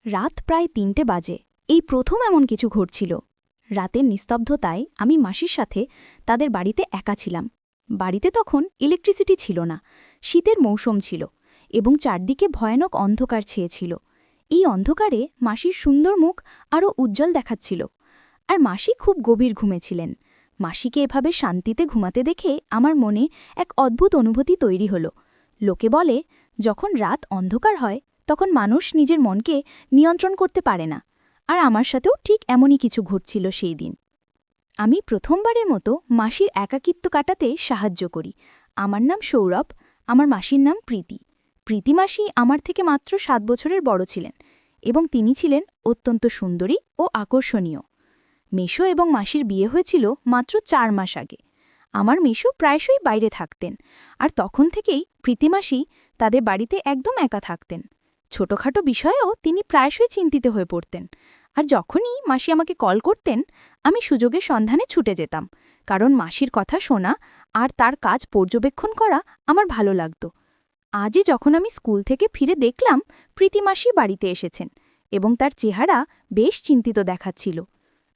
রাত প্রায় ৩টে বাজে। এই প্রথম এমন কিছু ঘটছিল। রাতের নিস্তব্ধতায় আমি মাসির সাথে তাদের বাড়িতে একা ছিলাম। বাড়িতে তখন ইলেকট্রিসিটি ছিল না, শীতের মৌসুম ছিল এবং চারদিকে ভয়ানক অন্ধকার ছেয়েছিল। এই অন্ধকারে মাসির সুন্দর মুখ আরও উজ্জ্বল দেখাচ্ছিল, আর মাসি খুব গভীর ঘুমেছিলেন। মাসিকে এভাবে শান্তিতে ঘুমাতে দেখে আমার মনে এক অদ্ভুত অনুভূতি তৈরি হলো। লোকে বলে, যখন রাত অন্ধকার হয় তখন মানুষ নিজের মনকে নিয়ন্ত্রণ করতে পারে না, আর আমার সাথেও ঠিক এমনই কিছু ঘটছিল সেই দিন। আমি প্রথমবারের মতো মাসির একাকিত্ব কাটাতে সাহায্য করি। আমার নাম সৌরভ, আমার মাসির নাম প্রীতি। প্রীতি মাসি আমার থেকে মাত্র ৭ বছরের বড় ছিলেন এবং তিনি ছিলেন অত্যন্ত সুন্দরী ও আকর্ষণীয়। মেশো এবং মাসির বিয়ে হয়েছিল মাত্র ৪ মাস আগে। আমার মেশো প্রায়শই বাইরে থাকতেন, আর তখন থেকেই প্রীতিমাসি তাদের বাড়িতে একদম একা থাকতেন। ছোটখাটো বিষয়েও তিনি প্রায়শই চিন্তিত হয়ে পড়তেন, আর যখনই মাসি আমাকে কল করতেন আমি সুযোগের সন্ধানে ছুটে যেতাম, কারণ মাসির কথা শোনা আর তার কাজ পর্যবেক্ষণ করা আমার ভালো লাগত। আজই যখন আমি স্কুল থেকে ফিরে দেখলাম প্রীতিমাসি বাড়িতে এসেছেন এবং তার চেহারা বেশ চিন্তিত দেখাচ্ছিল।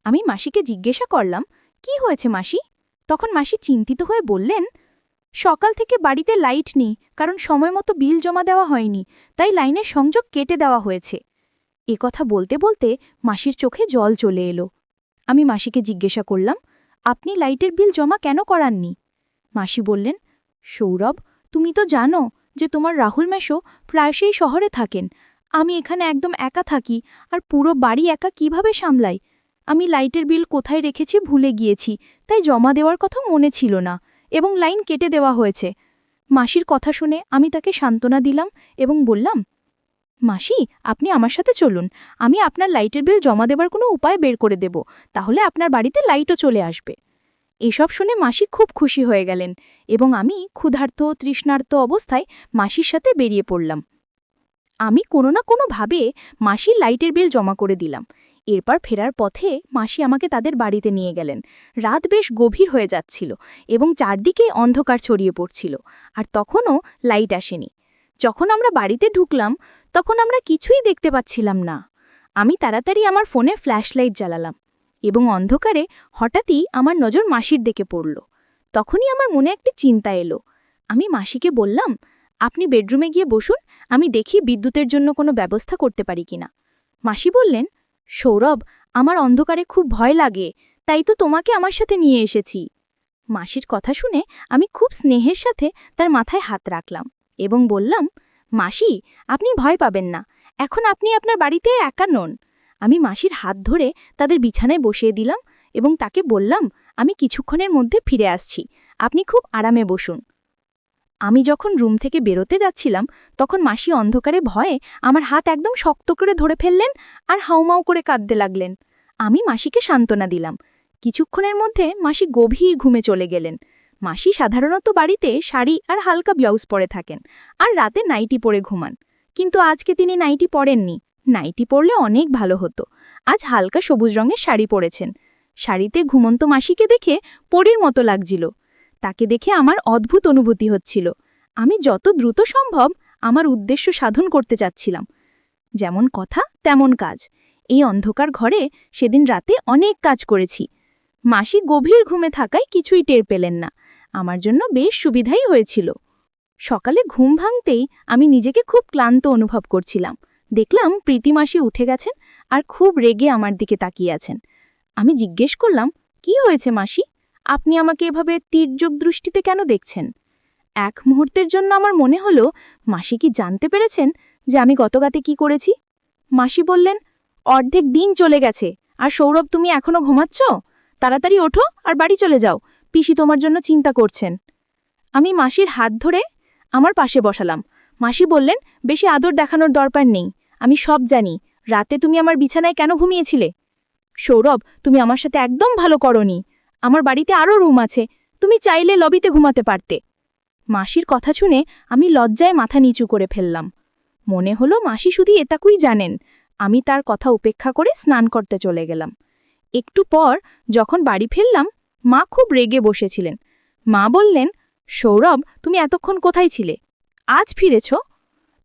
আমি মাসিকে জিজ্ঞাসা করলাম, কি হয়েছে মাসি? তখন মাসি চিন্তিত হয়ে বললেন, সকাল থেকে বাড়িতে লাইট নেই, কারণ সময়মতো বিল জমা দেওয়া হয়নি, তাই লাইনের সংযোগ কেটে দেওয়া হয়েছে। কথা বলতে বলতে মাসির চোখে জল চলে এলো। আমি মাসিকে জিজ্ঞাসা করলাম, আপনি লাইটের বিল জমা কেন করাননি? মাসি বললেন, সৌরভ, তুমি তো জানো যে তোমার রাহুল মেশো প্রায়শই শহরে থাকেন। আমি এখানে একদম একা থাকি, আর পুরো বাড়ি একা কিভাবে সামলাই। আমি লাইটের বিল কোথায় রেখেছি ভুলে গিয়েছি, তাই জমা দেওয়ার কথা মনে ছিল না এবং লাইন কেটে দেওয়া হয়েছে। মাসির কথা শুনে আমি তাকে সান্ত্বনা দিলাম এবং বললাম, মাসি, আপনি আমার সাথে চলুন, আমি আপনার লাইটের বিল জমা দেবার কোনো উপায় বের করে দেব, তাহলে আপনার বাড়িতে লাইটও চলে আসবে। এসব শুনে মাসি খুব খুশি হয়ে গেলেন এবং আমি ক্ষুধার্ত তৃষ্ণার্ত অবস্থায় মাসির সাথে বেরিয়ে পড়লাম। আমি কোনো না কোনোভাবে মাসির লাইটের বিল জমা করে দিলাম। এরপর ফেরার পথে মাসি আমাকে তাদের বাড়িতে নিয়ে গেলেন। রাত বেশ গভীর হয়ে যাচ্ছিল এবং চারদিকে অন্ধকার ছড়িয়ে পড়ছিল, আর তখনও লাইট আসেনি। যখন আমরা বাড়িতে ঢুকলাম তখন আমরা কিছুই দেখতে পাচ্ছিলাম না। আমি তাড়াতাড়ি আমার ফোনে ফ্ল্যাশ লাইট জ্বালালাম এবং অন্ধকারে হঠাৎই আমার নজর মাসির দিকে পড়ল। তখনই আমার মনে একটি চিন্তা এলো। আমি মাসিকে বললাম, আপনি বেডরুমে গিয়ে বসুন, আমি দেখি বিদ্যুতের জন্য কোনো ব্যবস্থা করতে পারি কিনা। মাসি বললেন, সৌরভ, আমার অন্ধকারে খুব ভয় লাগে, তাই তো তোমাকে আমার সাথে নিয়ে এসেছি। মাসির কথা শুনে আমি খুব স্নেহের সাথে তার মাথায় হাত রাখলাম এবং বললাম, মাসি, আপনি ভয় পাবেন না, এখন আপনি আপনার বাড়িতে একা নন। আমি মাসির হাত ধরে তাদের বিছানায় বসিয়ে দিলাম এবং তাকে বললাম, আমি কিছুক্ষণের মধ্যে ফিরে আসছি, আপনি খুব আরামে বসুন। আমি যখন রুম থেকে বেরোতে যাচ্ছিলাম তখন মাসি অন্ধকারে ভয়ে আমার হাত একদম শক্ত করে ধরে ফেললেন আর হাউমাউ করে কাঁদতে লাগলেন। আমি মাসিকে সান্ত্বনা দিলাম। কিছুক্ষণের মধ্যে মাসি গভীর ঘুমে চলে গেলেন। মাসি সাধারণত বাড়িতে শাড়ি আর হালকা ব্লাউজ পরে থাকেন আর রাতে নাইটি পরে ঘুমান, কিন্তু আজকে তিনি নাইটি পরেননি। নাইটি পরলে অনেক ভালো হতো। আজ হালকা সবুজ রঙের শাড়ি পরেছেন। শাড়িতে ঘুমন্ত মাসিকে দেখে পরীর মতো লাগছিল। তাকে দেখে আমার অদ্ভুত অনুভূতি হচ্ছিল। আমি যত দ্রুত সম্ভব আমার উদ্দেশ্য সাধন করতে চাচ্ছিলাম। যেমন কথা তেমন কাজ। এই অন্ধকার ঘরে সেদিন রাতে অনেক কাজ করেছি। মাসি গভীর ঘুমে থাকায় কিছুই টের পেলেন না। আমার জন্য বেশ সুবিধাই হয়েছিল। সকালে ঘুম ভাঙতেই আমি নিজেকে খুব ক্লান্ত অনুভব করছিলাম। দেখলাম প্রীতি মাসি উঠে গেছেন আর খুব রেগে আমার দিকে তাকিয়ে আছেন। আমি জিজ্ঞেস করলাম, কি হয়েছে মাসি? আপনি আমাকে এভাবে তীর্যক দৃষ্টিতে কেন দেখছেন? এক মুহূর্তের জন্য আমার মনে হলো মাসি কি জানতে পেরেছেন যে আমি গতরাতে কি করেছি। মাসি বললেন, অর্ধেক দিন চলে গেছে আর সৌরভ, তুমি এখনো ঘুমাচ্ছ? তাড়াতাড়ি ওঠো আর বাড়ি চলে যাও, পিসি তোমার জন্য চিন্তা করছেন। আমি মাসির হাত ধরে আমার পাশে বসালাম। মাসি বললেন, বেশি আদর দেখানোর দরকার নেই, আমি সব জানি। রাতে তুমি আমার বিছানায় কেন ঘুমিয়েছিলে? সৌরভ, তুমি আমার সাথে একদম ভালো করনি। আমার বাড়িতে আরও রুম আছে, তুমি চাইলে লবিতে ঘুমাতে পারতে। মাসির কথা শুনে আমি লজ্জায় মাথা নিচু করে ফেললাম। মনে হলো মাসি শুধু এটাকুই জানেন। আমি তার কথা উপেক্ষা করে স্নান করতে চলে গেলাম। একটু পর যখন বাড়ি ফিরলাম, মা খুব রেগে বসেছিলেন। মা বললেন, সৌরভ, তুমি এতক্ষণ কোথায় ছিলে? আজ ফিরেছ?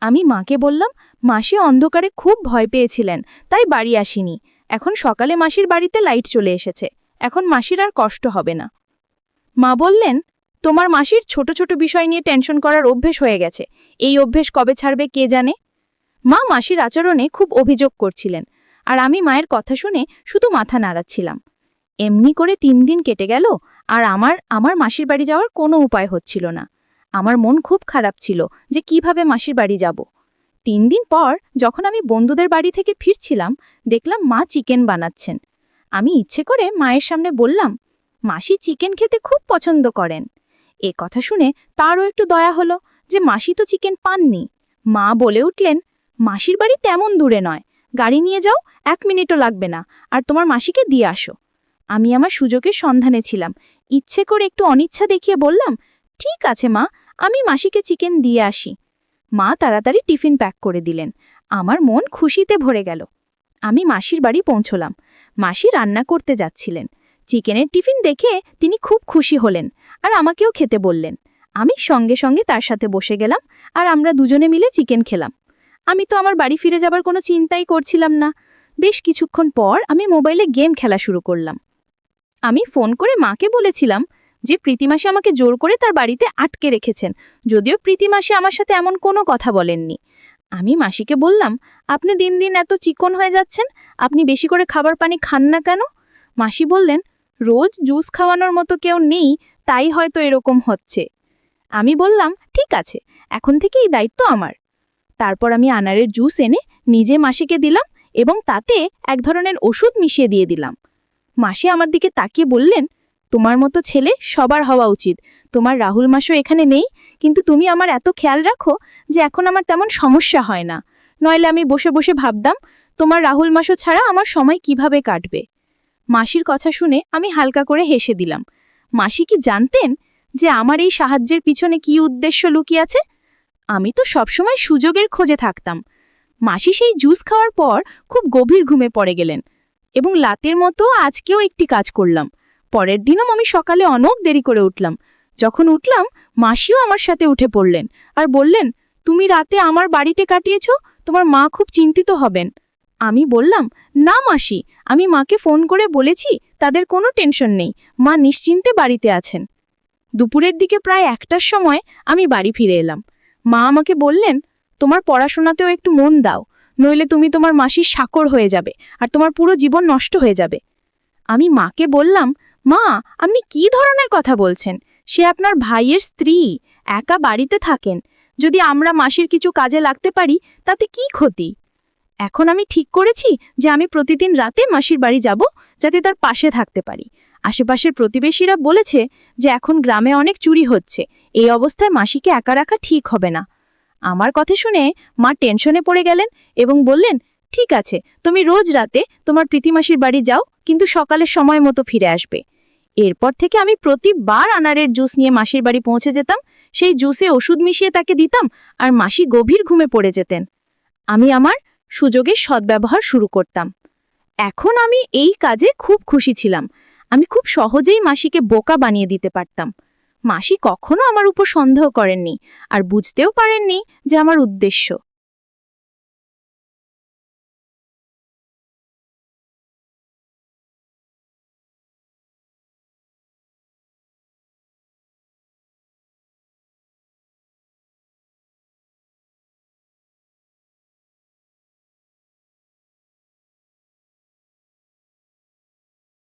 আমি মাকে বললাম, মাসি অন্ধকারে খুব ভয় পেয়েছিলেন, তাই বাড়ি আসিনি। এখন সকালে মাসির বাড়িতে লাইট চলে এসেছে, এখন মাসির আর কষ্ট হবে না। মা বললেন, তোমার মাসির ছোট ছোট বিষয় নিয়ে টেনশন করার অভ্যেস হয়ে গেছে, এই অভ্যেস কবে ছাড়বে কে জানে। মা মাসির আচরণে খুব অভিযোগ করছিলেন, আর আমি মায়ের কথা শুনে শুধু মাথা নাড়াচ্ছিলাম। এমনি করে 3 দিন কেটে গেল, আর আমার মাসির বাড়ি যাওয়ার কোনো উপায় হচ্ছিল না। আমার মন খুব খারাপ ছিল যে কিভাবে মাসির বাড়ি যাব। 3 দিন পর যখন আমি বন্ধুদের বাড়ি থেকে ফিরছিলাম, দেখলাম মা চিকেন বানাচ্ছেন। আমি ইচ্ছে করে মায়ের সামনে বললাম, মাসি চিকেন খেতে খুব পছন্দ করেন। এ কথা শুনে তারও একটু দয়া হলো যে মাসি তো চিকেন পাননি। মা বলে উঠলেন, মাসির বাড়ি তেমন দূরে নয়, গাড়ি নিয়ে যাও, 1 মিনিটও লাগবে না, আর তোমার মাসিকে দিয়ে আসো। আমি আমার সুযোগের সন্ধানে ছিলাম, ইচ্ছে করে একটু অনিচ্ছা দেখিয়ে বললাম, ঠিক আছে মা, আমি মাসিকে চিকেন দিয়ে আসি। মা তাড়াতাড়ি টিফিন প্যাক করে দিলেন। আমার মন খুশিতে ভরে গেল। আমি মাসির বাড়ি পৌঁছলাম। মাসি রান্না করতে যাচ্ছিলেন। চিকেনের টিফিন দেখে তিনি খুব খুশি হলেন, আর আমাকেও খেতে বললেন। আমি সঙ্গে সঙ্গে তার সাথে বসে গেলাম, আর আমরা দুজনে মিলে চিকেন খেলাম। আমি তো আমার বাড়ি ফিরে যাবার কোনো চিন্তাই করছিলাম না। বেশ কিছুক্ষণ পর আমি মোবাইলে গেম খেলা শুরু করলাম। আমি ফোন করে মাকে বলেছিলাম যে প্রীতিমাসি আমাকে জোর করে তার বাড়িতে আটকে রেখেছেন, যদিও প্রীতিমাসি আমার সাথে এমন কোনো কথা বলেননি। আমি মাসিকে বললাম, আপনি দিন দিন এত চিকন হয়ে যাচ্ছেন, আপনি বেশি করে খাবার পানি খান না কেন? মাসি বললেন, রোজ জুস খাওয়ানোর মতো কেউ নেই, তাই হয়তো এরকম হচ্ছে। আমি বললাম, ঠিক আছে, এখন থেকে এই দায়িত্ব আমার। তারপর আমি আনারের জুস এনে নিজে মাসিকে দিলাম এবং তাতে এক ধরনের ওষুধ মিশিয়ে দিয়ে দিলাম। মাসি আমার দিকে তাকিয়ে বললেন, তোমার মতো ছেলে সবার হওয়া উচিত। তোমার রাহুল মাসও এখানে নেই, কিন্তু তুমি আমার এত খেয়াল রাখো যে এখন আমার তেমন সমস্যা হয় না। নইলে আমি বসে বসে ভাবতাম, তোমার রাহুল মাসও ছাড়া আমার সময় কিভাবে কাটবে। মাসির কথা শুনে আমি হালকা করে হেসে দিলাম। মাসি কি জানতেন যে আমার এই সাহায্যের পিছনে কি উদ্দেশ্য লুকিয়ে আছে? আমি তো সবসময় সুযোগের খোঁজে থাকতাম। মাসি সেই জুস খাওয়ার পর খুব গভীর ঘুমে পড়ে গেলেন, এবং লাতের মতো আজকেও একটি কাজ করলাম। পরের দিনও আমি সকালে অনেক দেরি করে উঠলাম। যখন উঠলাম, মাসিও আমার সাথে উঠে পড়লেন আর বললেন, তুমি রাতে আমার বাড়িতে কাটিয়েছ, তোমার মা খুব চিন্তিত হবেন। আমি বললাম, না মাসি, আমি মাকে ফোন করে বলেছি তাদের কোনো টেনশন নেই, মা নিশ্চিন্তে বাড়িতে আছেন। দুপুরের দিকে প্রায় 1টার সময় আমি বাড়ি ফিরে এলাম। মা আমাকে বললেন, তোমার পড়াশোনাতেও একটু মন দাও, নইলে তুমি তোমার মাসির চাকর হয়ে যাবে আর তোমার পুরো জীবন নষ্ট হয়ে যাবে। আমি মাকে বললাম, মা, আপনি কি ধরনের কথা বলছেন? সে আপনার ভাইয়ের স্ত্রী, একা বাড়িতে থাকেন। যদি আমরা মাসির কিছু কাজে লাগতে পারি তাতে কি ক্ষতি? এখন আমি ঠিক করেছি যে আমি প্রতিদিন রাতে মাসির বাড়ি যাব, যাতে তার পাশে থাকতে পারি। আশেপাশের প্রতিবেশীরা বলেছে যে এখন গ্রামে অনেক চুরি হচ্ছে, এই অবস্থায় মাসিকে একা রাখা ঠিক হবে না। আমার কথা শুনে মা টেনশনে পড়ে গেলেন এবং বললেন, ঠিক আছে, তুমি রোজ রাতে তোমার প্রীতিমাসির বাড়ি যাও, কিন্তু সকালের সময় মতো ফিরে আসবে। এরপর থেকে আমি প্রতিবার আনারের জুস নিয়ে মাসির বাড়ি পৌঁছে যেতাম, সেই জুসে ওষুধ মিশিয়ে তাকে দিতাম, আর মাসি গভীর ঘুমে পড়ে যেতেন। আমি আমার সুযোগের সদ্ব্যবহার শুরু করতাম। এখন আমি এই কাজে খুব খুশি ছিলাম। আমি খুব সহজেই মাসিকে বোকা বানিয়ে দিতে পারতাম। মাসি কখনো আমার উপর সন্দেহ করেননি, আর বুঝতেও পারেননি যে আমার উদ্দেশ্য